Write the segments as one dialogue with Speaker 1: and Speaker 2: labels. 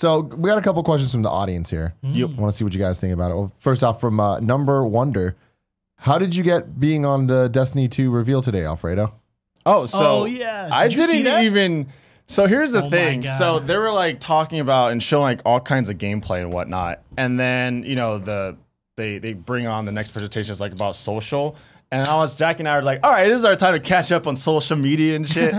Speaker 1: So we got a couple questions from the audience here.
Speaker 2: Yep.
Speaker 1: I want to see what you guys think about it. Well, first off, from Number Wonder, how did you get being on the Destiny 2 reveal today, Alfredo?
Speaker 2: Oh, so
Speaker 3: yeah.
Speaker 2: I didn't even. So here's the thing. So they were like talking about and showing like all kinds of gameplay and whatnot, and then you know they bring on the next presentations like about social, and Jack and I were like, all right, this is our time to catch up on social media and shit.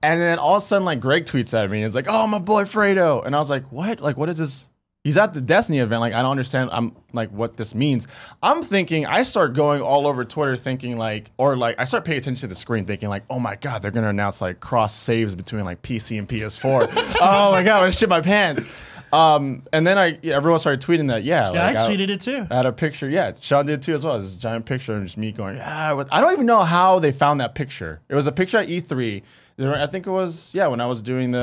Speaker 2: And then all of a sudden, like Greg tweets at me, and it's like, oh, my boy Fredo, and I was like, what? Like, what is this? He's at the Destiny event. Like, I don't understand. I'm like, what this means. I'm thinking. I start going all over Twitter, thinking like, or like, I start paying attention to the screen, thinking like, oh my god, they're gonna announce like cross saves between like PC and PS4. Oh my god, I'm gonna shit my pants. And then everyone started tweeting that. Yeah,
Speaker 3: like, I tweeted it too.
Speaker 2: I had a picture. Yeah, Sean did too as well. This giant picture and just me going, yeah. I don't even know how they found that picture. It was a picture at E3. I think it was, when I was doing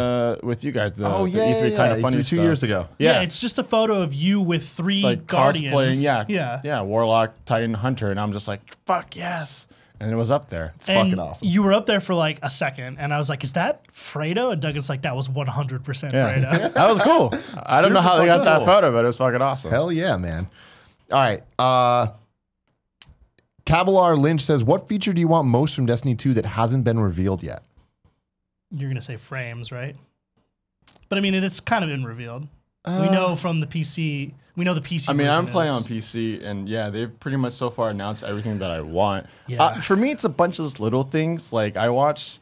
Speaker 2: with you guys, the E3 kind of funny
Speaker 1: E3
Speaker 2: stuff.
Speaker 1: 2 years ago.
Speaker 3: Yeah, it's just a photo of you with 3
Speaker 2: like
Speaker 3: Guardians.
Speaker 2: Cosplaying, yeah, Warlock, Titan, Hunter, and I'm just like, fuck yes. And it was up there.
Speaker 1: It's fucking awesome.
Speaker 3: You were up there for like a second, and I was like, is that Fredo? And Doug's like, that was 100% Fredo.
Speaker 2: That was cool. I don't know how they got that photo, but it was fucking awesome.
Speaker 1: Hell yeah, man. All right. Cabalar Lynch says, what feature do you want most from Destiny 2 that hasn't been revealed yet?
Speaker 3: You're going to say frames, right? But I mean, it's kind of been revealed. We know from the PC. We know the PC.
Speaker 2: I mean, I'm playing on PC, and yeah, they've pretty much so far announced everything that I want.
Speaker 3: Yeah.
Speaker 2: For me, it's a bunch of just little things. Like, I watch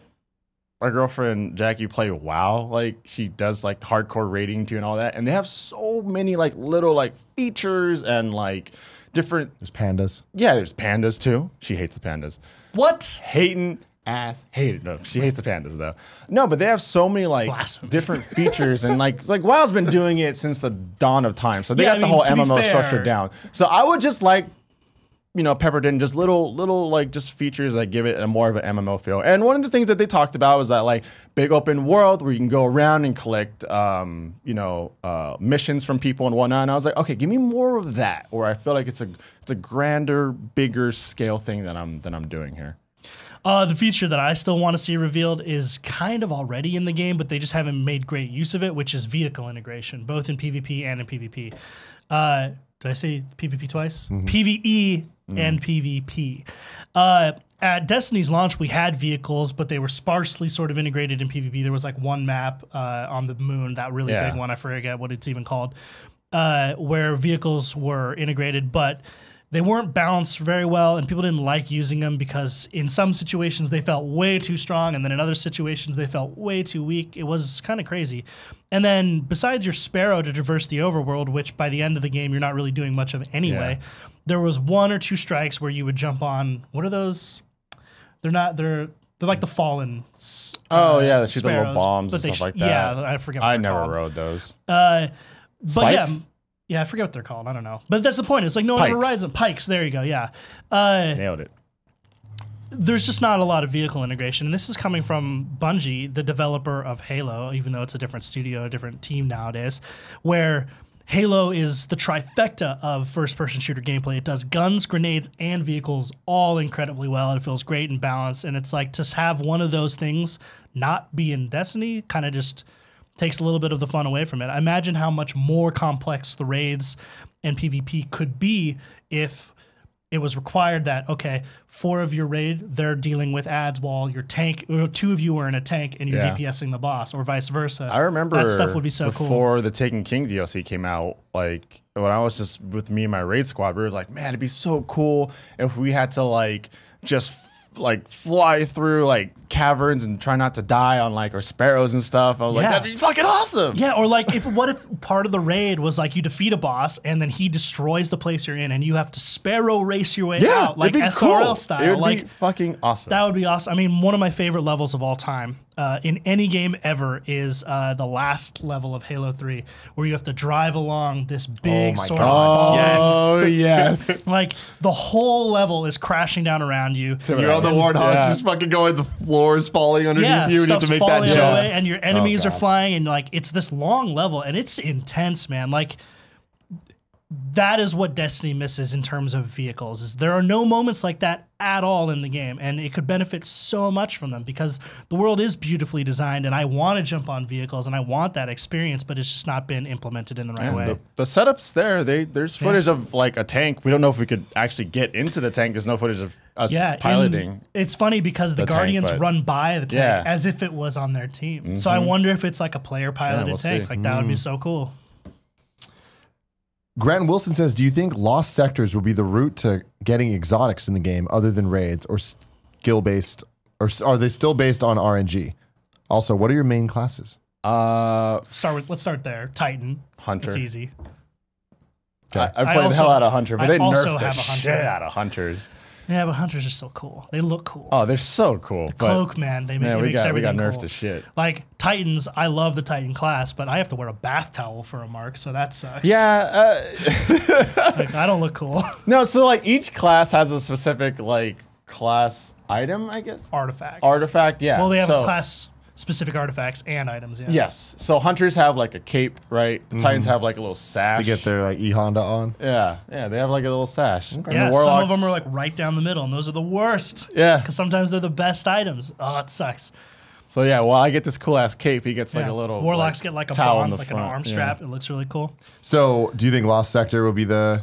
Speaker 2: my girlfriend Jackie play WoW. Like, she does like hardcore raiding too and all that, and they have so many like little like features and like different.
Speaker 1: There's pandas.
Speaker 2: Yeah, there's pandas too. She hates the pandas.
Speaker 3: What?
Speaker 2: Hated. No, she hates the pandas though. No, but they have so many like
Speaker 3: Blasphemy.
Speaker 2: different features, and like WoW's been doing it since the dawn of time. So they got the whole MMO structure down. So I would just like, peppered in just little like just features that give it a more of an MMO feel. And one of the things that they talked about was that like big open world where you can go around and collect missions from people and whatnot. And I was like, okay, give me more of that, where I feel like it's a grander, bigger scale thing that I'm doing here.
Speaker 3: The feature that I still want to see revealed is kind of already in the game, but they just haven't made great use of it, which is vehicle integration, both in PvP and in PvP. Did I say PvP twice? Mm-hmm. PvE and PvP. At Destiny's launch, we had vehicles, but they were sparsely sort of integrated in PvP. There was like one map on the moon, that really big one, I forget what it's even called, where vehicles were integrated, but they weren't balanced very well, and people didn't like using them because in some situations they felt way too strong, and then in other situations they felt way too weak. It was kind of crazy. And then besides your Sparrow to traverse the overworld, which by the end of the game you're not really doing much of anyway, there was 1 or 2 strikes where you would jump on, what are those? They're like the Fallen.
Speaker 2: They shoot the little bombs and stuff like that.
Speaker 3: Yeah, I forget what
Speaker 2: I
Speaker 3: they're
Speaker 2: never
Speaker 3: called.
Speaker 2: rode those.
Speaker 3: But
Speaker 2: Spikes?
Speaker 3: Yeah, I forget what they're called. I don't know. But that's the point. It's like no one ever rides them. Pikes. There you go. Yeah.
Speaker 2: Nailed it.
Speaker 3: There's just not a lot of vehicle integration. And this is coming from Bungie, the developer of Halo, even though it's a different studio, a different team nowadays, where Halo is the trifecta of first-person shooter gameplay. It does guns, grenades, and vehicles all incredibly well. It feels great and balanced. And it's like to have one of those things not be in Destiny kind of just takes a little bit of the fun away from it. I imagine how much more complex the raids and PvP could be if it was required that, okay, 4 of your raid, they're dealing with ads while your tank, or 2 of you are in a tank and you're DPSing the boss, or vice versa.
Speaker 2: I remember
Speaker 3: that stuff would be so cool.
Speaker 2: Before the Taken King DLC came out, like when I was just with me and my raid squad, we were like, man, it'd be so cool if we had to like just like fly through like caverns and try not to die on like our sparrows and stuff. I was like, that'd be fucking awesome.
Speaker 3: Yeah, or like what if part of the raid was like you defeat a boss and then he destroys the place you're in and you have to sparrow race your way out, like SRL style.
Speaker 2: It would be fucking awesome.
Speaker 3: That would be awesome. I mean, one of my favorite levels of all time in any game ever is the last level of Halo 3, where you have to drive along this big sort of
Speaker 2: fall. Yes.
Speaker 3: Like the whole level is crashing down around you.
Speaker 1: You're on the Warthogs, just fucking going, the floor is falling underneath you, and you have to make that jump.
Speaker 3: Away, and your enemies are flying, and like it's this long level, and it's intense, man. Like that is what Destiny misses in terms of vehicles. Is there are no moments like that at all in the game, and it could benefit so much from them because the world is beautifully designed, and I want to jump on vehicles and I want that experience, but it's just not been implemented in the right way.
Speaker 2: The setup's there. There's footage of like a tank. We don't know if we could actually get into the tank. There's no footage of us piloting.
Speaker 3: It's funny because the Guardians run by the tank as if it was on their team. So I wonder if it's like a player piloted tank.
Speaker 2: See.
Speaker 3: Like that would be so cool.
Speaker 1: Grant Wilson says, do you think lost sectors will be the route to getting exotics in the game other than raids or skill-based, or are they still based on RNG? Also, what are your main classes?
Speaker 3: Let's start there. Titan.
Speaker 2: Hunter.
Speaker 3: It's easy.
Speaker 2: Okay. I played the hell out of Hunter, but they nerfed the shit
Speaker 3: Hunter.
Speaker 2: out of Hunters.
Speaker 3: Yeah, but Hunters are so cool. They look cool.
Speaker 2: Oh, they're so cool.
Speaker 3: The cloak, man. They make
Speaker 2: we got nerfed
Speaker 3: cool.
Speaker 2: to shit.
Speaker 3: Like Titans, I love the Titan class, but I have to wear a bath towel for a mark, so that sucks.
Speaker 2: Yeah.
Speaker 3: Like, I don't look cool.
Speaker 2: No, so like each class has a specific like class item, I guess. Artifact, yeah.
Speaker 3: Well, they have class specific artifacts and items. Yeah.
Speaker 2: Yes. So Hunters have like a cape, right? The Titans have like a little sash.
Speaker 1: They get their like E-Honda on.
Speaker 2: Yeah, they have like a little sash.
Speaker 1: Okay.
Speaker 3: Yeah, some of them are like right down the middle, and those are the worst.
Speaker 2: Yeah.
Speaker 3: Because sometimes they're the best items. Oh, it sucks.
Speaker 2: So yeah, well, I get this cool ass cape. He gets like a little
Speaker 3: Warlocks get like a
Speaker 2: towel
Speaker 3: bond,
Speaker 2: on the
Speaker 3: like
Speaker 2: front.
Speaker 3: an arm strap. It looks really cool.
Speaker 1: So do you think Lost Sector will be the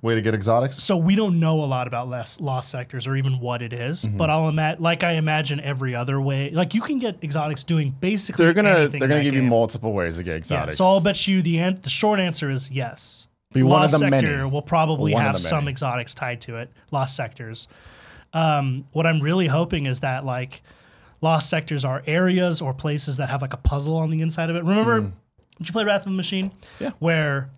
Speaker 1: way to get exotics?
Speaker 3: So we don't know a lot about lost sectors or even what it is, but I imagine every other way. Like you can get exotics doing basically
Speaker 2: they're gonna
Speaker 3: anything
Speaker 2: give you multiple ways to get exotics.
Speaker 3: Yeah, so I'll bet you the short answer is yes.
Speaker 2: Be
Speaker 3: Lost
Speaker 2: one of the
Speaker 3: Sector
Speaker 2: many.
Speaker 3: will probably
Speaker 2: One of
Speaker 3: have
Speaker 2: the
Speaker 3: some
Speaker 2: many.
Speaker 3: exotics tied to it. Lost sectors. What I'm really hoping is that like lost sectors are areas or places that have like a puzzle on the inside of it. Remember, did you play Wrath of the Machine?
Speaker 2: Yeah.
Speaker 3: Where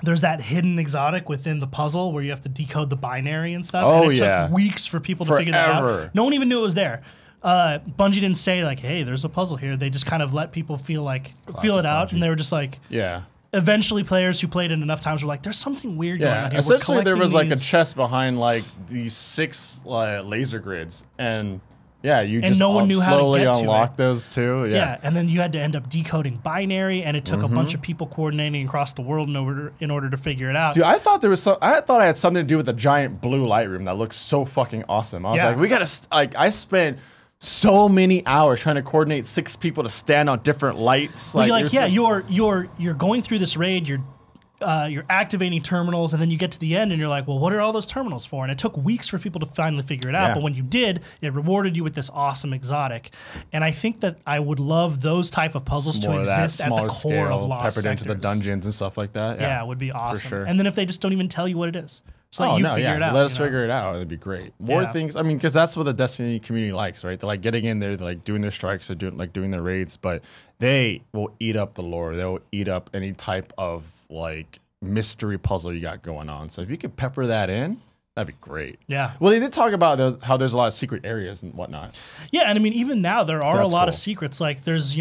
Speaker 3: there's that hidden exotic within the puzzle where you have to decode the binary and stuff.
Speaker 2: Oh,
Speaker 3: and it
Speaker 2: yeah.
Speaker 3: took weeks for people to figure that
Speaker 2: Forever.
Speaker 3: out. No one even knew it was there. Bungie didn't say like, hey, there's a puzzle here. They just kind of let people feel it out,
Speaker 1: Bungie.
Speaker 3: and they were just like,
Speaker 2: Yeah.
Speaker 3: eventually players who played it enough times were like, there's something weird going on
Speaker 2: Yeah.
Speaker 3: here.
Speaker 2: Essentially, there was like a
Speaker 3: these-
Speaker 2: chest behind like these 6 laser grids, and yeah, you just
Speaker 3: no one knew how to
Speaker 2: slowly
Speaker 3: get to
Speaker 2: unlock
Speaker 3: it.
Speaker 2: those too.
Speaker 3: Yeah, and then you had to end up decoding binary, and it took a bunch of people coordinating across the world in order to figure it out.
Speaker 2: Dude, I thought I had something to do with a giant blue light room that looked so fucking awesome. I was
Speaker 3: Yeah.
Speaker 2: like, we gotta I spent so many hours trying to coordinate 6 people to stand on different lights.
Speaker 3: Well,
Speaker 2: Like,
Speaker 3: you're going through this raid, you're activating terminals, and then you get to the end and you're like, well, what are all those terminals for? And it took weeks for people to finally figure it out.
Speaker 2: Yeah.
Speaker 3: But when you did, it rewarded you with this awesome exotic. And I think that I would love those type of puzzles to
Speaker 2: more of that,
Speaker 3: exist at the core
Speaker 2: smaller
Speaker 3: of
Speaker 2: scale,
Speaker 3: Lost
Speaker 2: peppered into the
Speaker 3: Sectors.
Speaker 2: dungeons and stuff like that.
Speaker 3: Yeah, it would be awesome.
Speaker 2: sure.
Speaker 3: And then if they just don't even tell you what it is, just let you figure it out.
Speaker 2: Let us
Speaker 3: you know?
Speaker 2: figure it out. It'd be great. More
Speaker 3: Yeah.
Speaker 2: things. I mean, because that's what the Destiny community likes, right? They're like getting in there, they're like doing their strikes, they're doing their raids, but they will eat up the lore. They will eat up any type of like mystery puzzle you got going on. So if you could pepper that in, that'd be great.
Speaker 3: Yeah.
Speaker 2: Well, they did talk about how there's a lot of secret areas and whatnot.
Speaker 3: Yeah, and I mean, even now there are a
Speaker 2: That's
Speaker 3: lot of
Speaker 2: cool.
Speaker 3: secrets. Like there's,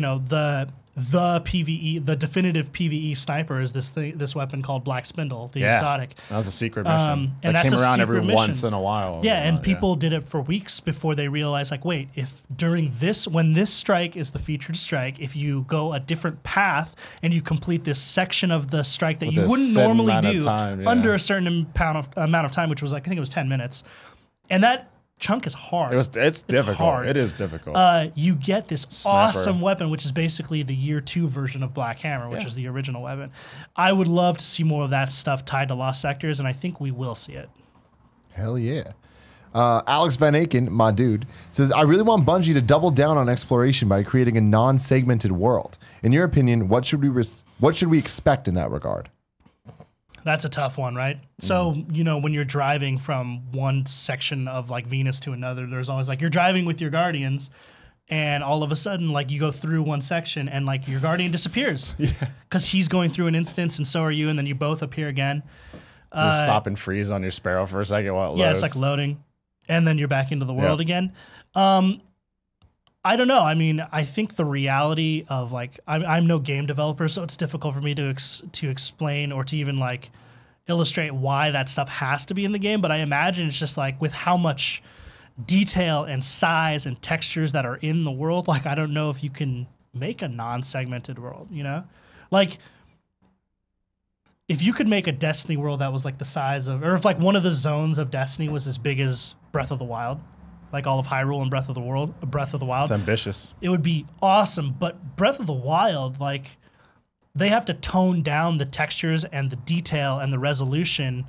Speaker 3: the PvE, the definitive PvE sniper is this weapon called Black Spindle, the exotic.
Speaker 2: That was a secret mission.
Speaker 3: And
Speaker 2: that
Speaker 3: that's
Speaker 2: came
Speaker 3: a
Speaker 2: around
Speaker 3: secret
Speaker 2: every
Speaker 3: mission.
Speaker 2: once in a while.
Speaker 3: Yeah, and people did it for weeks before they realized, like, wait, if during when this strike is the featured strike, if you go a different path and you complete this section of the strike that
Speaker 2: With
Speaker 3: you
Speaker 2: a
Speaker 3: wouldn't
Speaker 2: set
Speaker 3: normally
Speaker 2: amount of
Speaker 3: do
Speaker 2: time, yeah.
Speaker 3: under a certain amount of time, which was like, I think it was 10 minutes, and that chunk is hard.
Speaker 2: It's difficult.
Speaker 3: hard.
Speaker 2: It is difficult.
Speaker 3: You get this
Speaker 2: Sniper.
Speaker 3: awesome weapon, which is basically the year 2 version of Black Hammer, which is the original weapon. I would love to see more of that stuff tied to Lost Sectors, and I think we will see it.
Speaker 1: Hell yeah. Alex Van Aken, my dude, says, I really want Bungie to double down on exploration by creating a non-segmented world. In your opinion, what should we expect in that regard?
Speaker 3: That's a tough one, right? So, when you're driving from one section of like Venus to another, there's always like you're driving with your Guardians, and all of a sudden, like you go through one section and like your Guardian disappears because he's going through an instance, and so are you, and then you both appear again.
Speaker 2: You stop and freeze on your Sparrow for a second while it loads.
Speaker 3: Yeah, it's like loading, and then you're back into the world again. I don't know. I mean, I think the reality of like I'm no game developer, so it's difficult for me to explain or to even like illustrate why that stuff has to be in the game. But I imagine it's just like with how much detail and size and textures that are in the world. Like I don't know if you can make a non-segmented world. Like if you could make a Destiny world that was like the size of, or if like one of the zones of Destiny was as big as Breath of the Wild, like all of Hyrule and Breath of the Wild,
Speaker 2: It's ambitious.
Speaker 3: it would be awesome. But Breath of the Wild, like, they have to tone down the textures and the detail and the resolution,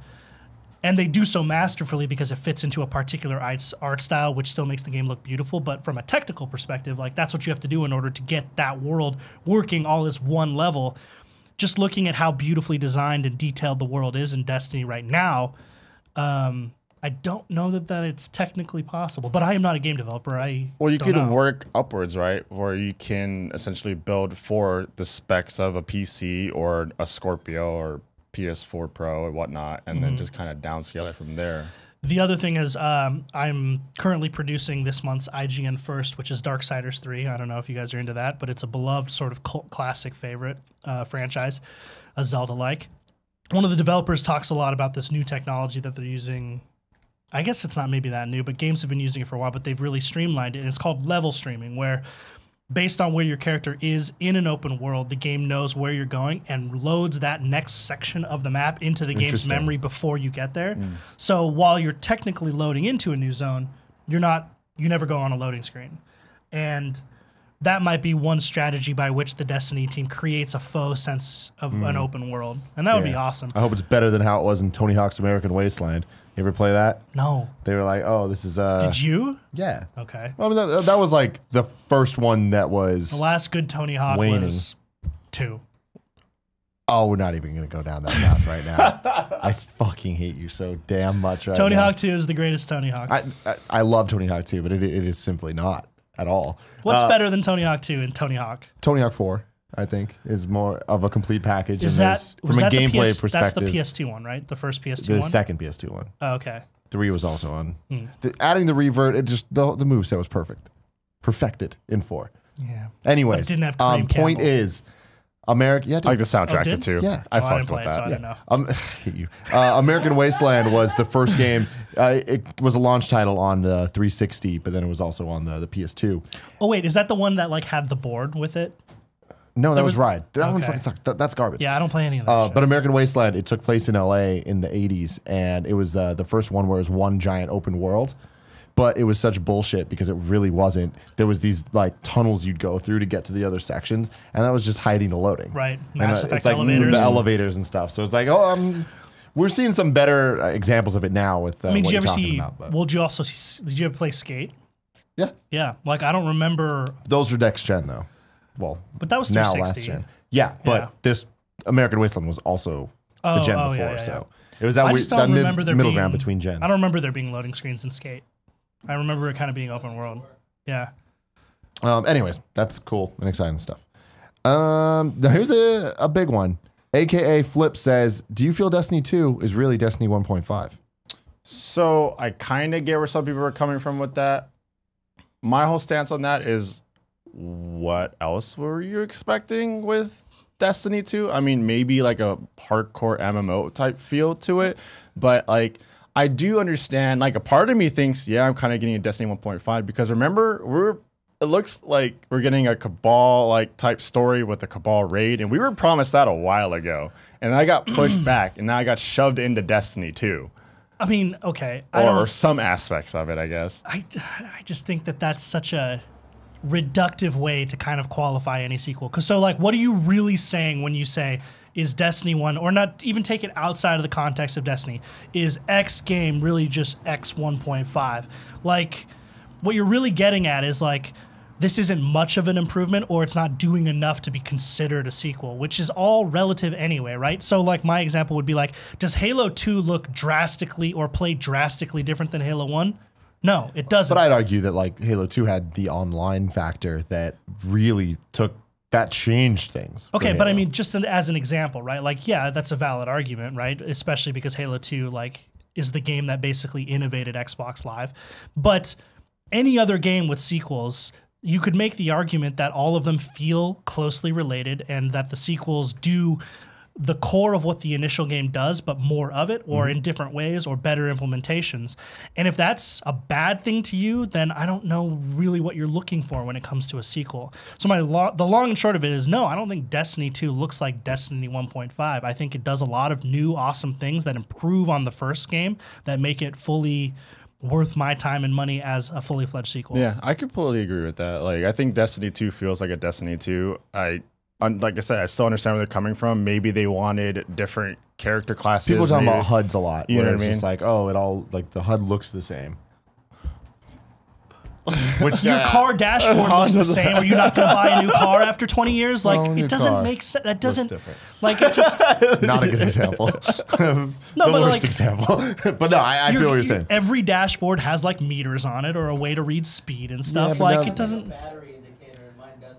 Speaker 3: and they do so masterfully because it fits into a particular art style, which still makes the game look beautiful. But from a technical perspective, like, that's what you have to do in order to get that world working all as one level. Just looking at how beautifully designed and detailed the world is in Destiny right now, I don't know that it's technically possible. But I am not a game developer.
Speaker 2: Well, you could work upwards, right? Where you can essentially build for the specs of a PC or a Scorpio or PS4 Pro or whatnot, and then just kind of downscale it from there.
Speaker 3: The other thing is I'm currently producing this month's IGN First, which is Darksiders 3. I don't know if you guys are into that, but it's a beloved sort of cult classic favorite franchise, a Zelda-like. One of the developers talks a lot about this new technology that they're using. I guess it's not maybe that new, but games have been using it for a while, but they've really streamlined it, and it's called level streaming, where based on where your character is in an open world, the game knows where you're going and loads that next section of the map into the game's memory before you get there. So while you're technically loading into a new zone, you never go on a loading screen. And that might be one strategy by which the Destiny team creates a faux sense of an open world. And that would be awesome.
Speaker 1: I hope it's better than how it was in Tony Hawk's American Wasteland. You ever play that?
Speaker 3: No.
Speaker 1: They were like, oh, this is...
Speaker 3: Did you?
Speaker 1: Yeah.
Speaker 3: Okay.
Speaker 1: Well, I mean, that was like the first one that was...
Speaker 3: The last good Tony Hawk was 2.
Speaker 1: Oh, we're not even going to go down that path right now. I fucking hate you so damn much right
Speaker 3: Tony
Speaker 1: now.
Speaker 3: Hawk 2 is the greatest Tony Hawk.
Speaker 1: I love Tony Hawk 2, but it is simply not at all.
Speaker 3: What's better than Tony Hawk 2 and Tony Hawk?
Speaker 1: Tony Hawk 4, I think, is more of a complete package.
Speaker 3: Is that
Speaker 1: from a gameplay perspective?
Speaker 3: That's the PS2 one, right? The first PS2 one?
Speaker 1: The second PS2 one.
Speaker 3: Oh, okay.
Speaker 1: 3 was also on. Adding the revert, it just the moveset was perfect. Perfected in 4.
Speaker 3: Yeah.
Speaker 1: Anyways,
Speaker 3: but it didn't have Kareem
Speaker 1: point
Speaker 3: Campbell.
Speaker 1: is, America. Yeah,
Speaker 2: I like the soundtrack
Speaker 3: did?
Speaker 2: too.
Speaker 1: Yeah.
Speaker 2: I
Speaker 3: didn't
Speaker 2: fucked
Speaker 3: play
Speaker 2: with
Speaker 3: it,
Speaker 2: that.
Speaker 3: so I don't know.
Speaker 1: I hate you. American Wasteland was the first game. It was a launch title on the 360, but then it was also on the PS2.
Speaker 3: Oh wait, is that the one that like had the board with it?
Speaker 1: No, that was Ride. That one
Speaker 3: Okay.
Speaker 1: fucking sucks. That's garbage.
Speaker 3: Yeah, I don't play any of that shit.
Speaker 1: But American Wasteland, it took place in LA in the 80s, and it was the first one where it was one giant open world. But it was such bullshit because it really wasn't. There was these like tunnels you'd go through to get to the other sections, and that was just hiding the loading.
Speaker 3: Right.
Speaker 1: And,
Speaker 3: Mass Effect
Speaker 1: it's like
Speaker 3: elevators.
Speaker 1: the elevators and stuff. So it's like, we're seeing some better examples of it now with
Speaker 3: I mean,
Speaker 1: what
Speaker 3: did you
Speaker 1: you're
Speaker 3: ever
Speaker 1: talking
Speaker 3: see?
Speaker 1: about. But.
Speaker 3: Well, did you also see? Did you ever play Skate?
Speaker 1: Yeah.
Speaker 3: Yeah. Like I don't remember.
Speaker 1: Those are next gen though. Well,
Speaker 3: But that was
Speaker 1: now
Speaker 3: 360.
Speaker 1: last gen. Yeah, but
Speaker 3: Yeah.
Speaker 1: this American Wasteland was also the gen before.
Speaker 3: yeah.
Speaker 1: So it was that,
Speaker 3: I just don't
Speaker 1: that
Speaker 3: remember there
Speaker 1: middle
Speaker 3: being,
Speaker 1: ground between gens.
Speaker 3: I don't remember there being loading screens in Skate. I remember it kind of being open world. Yeah.
Speaker 1: Anyways, that's cool and exciting stuff. Now here's a big one. AKA Flip says, do you feel Destiny 2 is really Destiny 1.5?
Speaker 2: So I kind of get where some people are coming from with that. My whole stance on that is, what else were you expecting with Destiny 2? I mean, maybe like a hardcore MMO type feel to it, but like I do understand, like a part of me thinks, yeah, I'm kind of getting a Destiny 1.5 because remember, it looks like we're getting a Cabal like type story with a Cabal raid, and we were promised that a while ago, and I got pushed back, and now I got shoved into Destiny 2.
Speaker 3: I mean, okay.
Speaker 2: Or some aspects of it, I guess.
Speaker 3: I just think that that's such a reductive way to kind of qualify any sequel. Because so, like, what are you really saying when you say, is Destiny 1, or not even take it outside of the context of Destiny, is X game really just X 1.5? Like, what you're really getting at is, like, this isn't much of an improvement, or it's not doing enough to be considered a sequel, which is all relative anyway, right? So, like, my example would be like, does Halo 2 look drastically or play drastically different than Halo 1? No, it doesn't.
Speaker 1: But I'd argue that like Halo 2 had the online factor that really changed things.
Speaker 3: Okay, but I mean, just as an example, right? Like, yeah, that's a valid argument, right? Especially because Halo 2, like, is the game that basically innovated Xbox Live. But any other game with sequels, you could make the argument that all of them feel closely related and that the sequels do the core of what the initial game does, but more of it, or in different ways, or better implementations. And if that's a bad thing to you, then I don't know really what you're looking for when it comes to a sequel. So the long and short of it is, no, I don't think Destiny 2 looks like Destiny 1.5. I think it does a lot of new, awesome things that improve on the first game, that make it fully worth my time and money as a fully fledged sequel.
Speaker 2: Yeah, I completely agree with that. Like, I think Destiny 2 feels like a Destiny 2. Like I said, I still understand where they're coming from. Maybe they wanted different character classes.
Speaker 1: People talking about HUDs a lot.
Speaker 2: You know what I
Speaker 1: it's
Speaker 2: mean?
Speaker 1: just like, oh, it all like the HUD looks the same. Which
Speaker 3: Your car dashboard looks the same. Are you not going to buy a new car after 20 years? Like,
Speaker 1: Well,
Speaker 3: it doesn't
Speaker 1: car
Speaker 3: make sense. That doesn't,
Speaker 1: different.
Speaker 3: like, it just,
Speaker 1: not a good example. The
Speaker 3: but
Speaker 1: worst
Speaker 3: like-
Speaker 1: example. But no, I feel what you're saying.
Speaker 3: every dashboard has like meters on it or a way to read speed and stuff.
Speaker 1: but
Speaker 3: Like,
Speaker 1: now-
Speaker 3: it doesn't.
Speaker 4: Battery indicator and mine doesn't.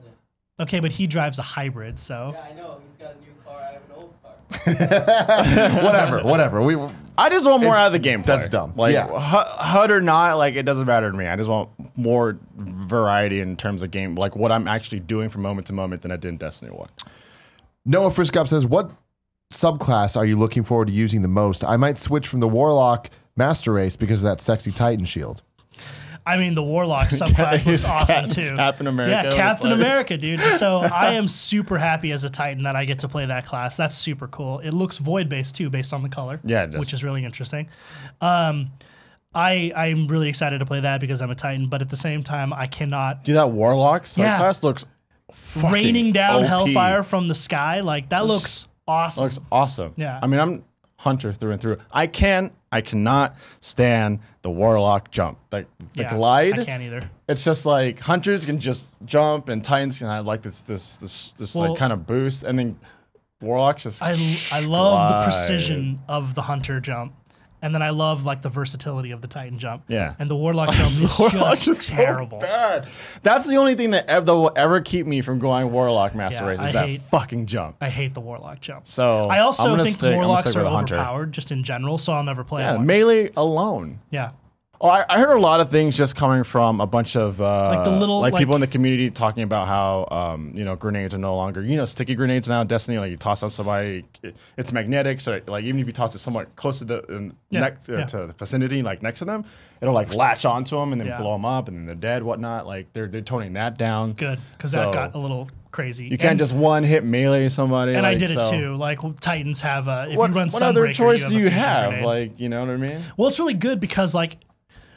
Speaker 3: Okay, but he drives a hybrid, so.
Speaker 4: Yeah, I know. He's got a new car. I have an old car.
Speaker 1: Whatever.
Speaker 2: I just want more out of the gameplay.
Speaker 1: That's dumb.
Speaker 2: Like,
Speaker 1: Yeah.
Speaker 2: HUD or not, like, it doesn't matter to me. I just want more variety in terms of game, like what I'm actually doing from moment to moment than I did in Destiny 1.
Speaker 1: Noah Friskop says, what subclass are you looking forward to using the most? I might switch from the Warlock Master Race because of that sexy Titan shield.
Speaker 3: I mean, the Warlock subclass looks awesome too.
Speaker 2: Captain America.
Speaker 3: Yeah, Captain
Speaker 2: It's like-
Speaker 3: America, dude. So I am super happy as a Titan that I get to play that class. That's super cool. It looks void-based too, based on the color.
Speaker 2: Yeah, it does.
Speaker 3: Which is really interesting. I'm really excited to play that because I'm a Titan, but at the same time, I cannot.
Speaker 2: Dude, that Warlock
Speaker 3: Yeah.
Speaker 2: subclass looks fucking
Speaker 3: Raining down
Speaker 2: OP.
Speaker 3: hellfire from the sky, like that looks awesome.
Speaker 2: Looks awesome.
Speaker 3: Yeah.
Speaker 2: I mean, I'm Hunter through and through. I cannot stand the Warlock jump. Like the
Speaker 3: Yeah,
Speaker 2: glide.
Speaker 3: I can't either.
Speaker 2: It's just like Hunters can just jump and Titans can have like this
Speaker 3: Well,
Speaker 2: like kind of boost, and then Warlocks just.
Speaker 3: I love the
Speaker 2: glide.
Speaker 3: precision of the Hunter jump. And then I love like the versatility of the Titan jump.
Speaker 2: Yeah.
Speaker 3: And the Warlock jump is
Speaker 2: Warlock's
Speaker 3: just
Speaker 2: so
Speaker 3: terrible.
Speaker 2: bad. That's the only thing that will ever keep me from going Warlock Master
Speaker 3: Yeah,
Speaker 2: Race is
Speaker 3: I
Speaker 2: that
Speaker 3: hate-
Speaker 2: fucking jump.
Speaker 3: I hate the Warlock jump.
Speaker 2: So
Speaker 3: I also think
Speaker 2: I'm gonna
Speaker 3: Warlocks
Speaker 2: stick
Speaker 3: are
Speaker 2: with Hunter.
Speaker 3: overpowered just in general, so I'll never play
Speaker 2: Yeah,
Speaker 3: one.
Speaker 2: melee alone.
Speaker 3: Yeah.
Speaker 2: Oh, I heard a lot of things just coming from a bunch of
Speaker 3: Like the little,
Speaker 2: like
Speaker 3: like-
Speaker 2: people in the community talking about how grenades are no longer sticky grenades now in Destiny. Like you toss on somebody, it's magnetic. So like even if you toss it somewhat close to the to the vicinity, like next to them, it'll like latch onto them and then
Speaker 3: Yeah.
Speaker 2: blow them up and then they're dead, whatnot. Like they're toning that down.
Speaker 3: Good, because
Speaker 2: So
Speaker 3: that got a little crazy.
Speaker 2: You can't just one hit melee somebody.
Speaker 3: And
Speaker 2: like,
Speaker 3: I did it
Speaker 2: so.
Speaker 3: too. Like Titans have if
Speaker 2: What,
Speaker 3: you run
Speaker 2: what other
Speaker 3: Sunbreaker,
Speaker 2: choice
Speaker 3: you
Speaker 2: do you
Speaker 3: a fusion
Speaker 2: have?
Speaker 3: grenade.
Speaker 2: Like, you know what I mean?
Speaker 3: Well, it's really good because like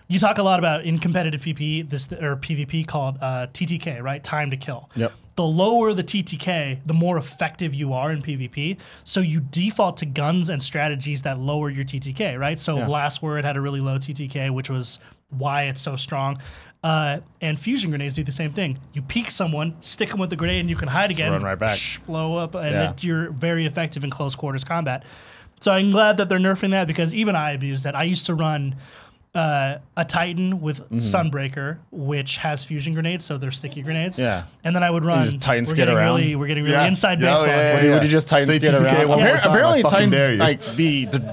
Speaker 3: you talk a lot about in competitive PvP called TTK, right? Time to kill.
Speaker 2: Yep.
Speaker 3: The lower the TTK, the more effective you are in PvP. So you default to guns and strategies that lower your TTK, right? So
Speaker 2: Yeah.
Speaker 3: Last Word had a really low TTK, which was why it's so strong. And fusion grenades do the same thing. You peek someone, stick them with the grenade, and you can hide again.
Speaker 2: run right back.
Speaker 3: Blow up, and
Speaker 2: Yeah.
Speaker 3: you're very effective in close quarters combat. So I'm glad that they're nerfing that because even I abused it. I used to run a Titan with
Speaker 2: Mm-hmm.
Speaker 3: Sunbreaker, which has fusion grenades, so they're sticky grenades.
Speaker 2: Yeah.
Speaker 3: And then I would run.
Speaker 2: just Titan
Speaker 3: we're
Speaker 2: skid
Speaker 3: getting
Speaker 2: around?
Speaker 3: we're getting really
Speaker 1: Yeah.
Speaker 3: inside
Speaker 1: Yeah,
Speaker 3: baseball.
Speaker 1: yeah,
Speaker 3: here.
Speaker 1: yeah.
Speaker 2: Would you just Titan
Speaker 1: Say
Speaker 2: skate
Speaker 1: TTK
Speaker 2: around?
Speaker 1: one more time,
Speaker 2: Apparently,
Speaker 1: I fucking
Speaker 2: Titans
Speaker 1: dare you.
Speaker 2: like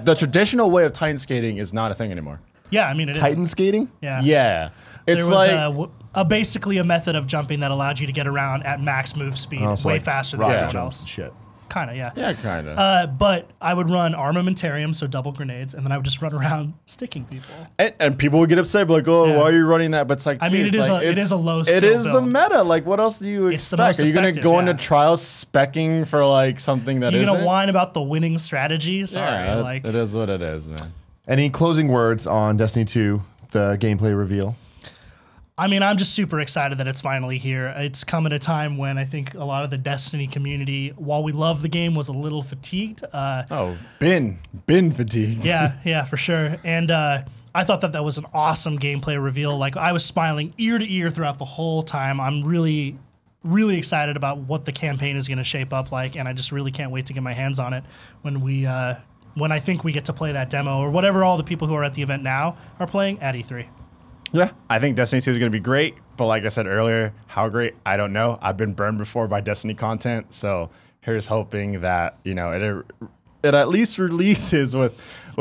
Speaker 2: the traditional way of Titan skating is not a thing anymore.
Speaker 3: Yeah, I mean it is.
Speaker 1: Titan skating?
Speaker 3: Yeah.
Speaker 2: Yeah,
Speaker 3: There
Speaker 2: it's
Speaker 3: was
Speaker 2: like
Speaker 3: basically a method of jumping that allowed you to get around at max move speed,
Speaker 1: So
Speaker 3: way
Speaker 1: like
Speaker 3: faster than
Speaker 1: rocket
Speaker 3: everyone
Speaker 1: jumps
Speaker 3: else.
Speaker 1: and shit.
Speaker 3: Kind of, yeah.
Speaker 2: yeah, kind of.
Speaker 3: But I would run armamentarium, so double grenades, and then I would just run around sticking people.
Speaker 2: And people would get upset, like, "Oh,
Speaker 3: Yeah.
Speaker 2: why are you running that?" But it's like,
Speaker 3: I mean,
Speaker 2: dude,
Speaker 3: it is
Speaker 2: like,
Speaker 3: it is a low
Speaker 2: It
Speaker 3: skill
Speaker 2: is the
Speaker 3: build.
Speaker 2: meta. Like, what else do you
Speaker 3: It's the
Speaker 2: expect?
Speaker 3: most
Speaker 2: Are you gonna
Speaker 3: effective,
Speaker 2: go into
Speaker 3: yeah.
Speaker 2: trials specking for like something that
Speaker 3: You're
Speaker 2: isn't?
Speaker 3: gonna whine about the winning strategy? Sorry,
Speaker 2: Yeah,
Speaker 3: like
Speaker 2: it is what it is, man.
Speaker 1: Any closing words on Destiny 2, the gameplay reveal?
Speaker 3: I mean, I'm just super excited that it's finally here. It's come at a time when I think a lot of the Destiny community, while we love the game, was a little fatigued.
Speaker 2: Oh, bin fatigue.
Speaker 3: Yeah, for sure. And I thought that was an awesome gameplay reveal. Like I was smiling ear to ear throughout the whole time. I'm really, really excited about what the campaign is going to shape up like, and I just really can't wait to get my hands on it when when I think we get to play that demo or whatever all the people who are at the event now are playing at E3.
Speaker 2: Yeah, I think Destiny 2 is going to be great, but like I said earlier, how great, I don't know. I've been burned before by Destiny content, so here's hoping that, it at least releases with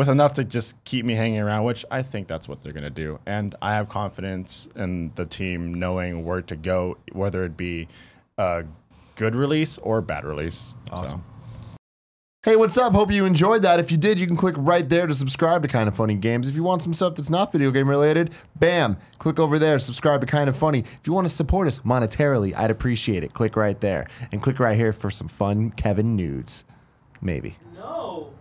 Speaker 2: enough to just keep me hanging around, which I think that's what they're going to do. And I have confidence in the team knowing where to go, whether it be a good release or a bad release.
Speaker 1: Awesome.
Speaker 2: So.
Speaker 1: Hey, what's up? Hope you enjoyed that. If you did, you can click right there to subscribe to Kind of Funny Games. If you want some stuff that's not video game related, bam, click over there, subscribe to Kind of Funny. If you want to support us monetarily, I'd appreciate it. Click right there. And click right here for some fun Kevin nudes. Maybe.
Speaker 4: No.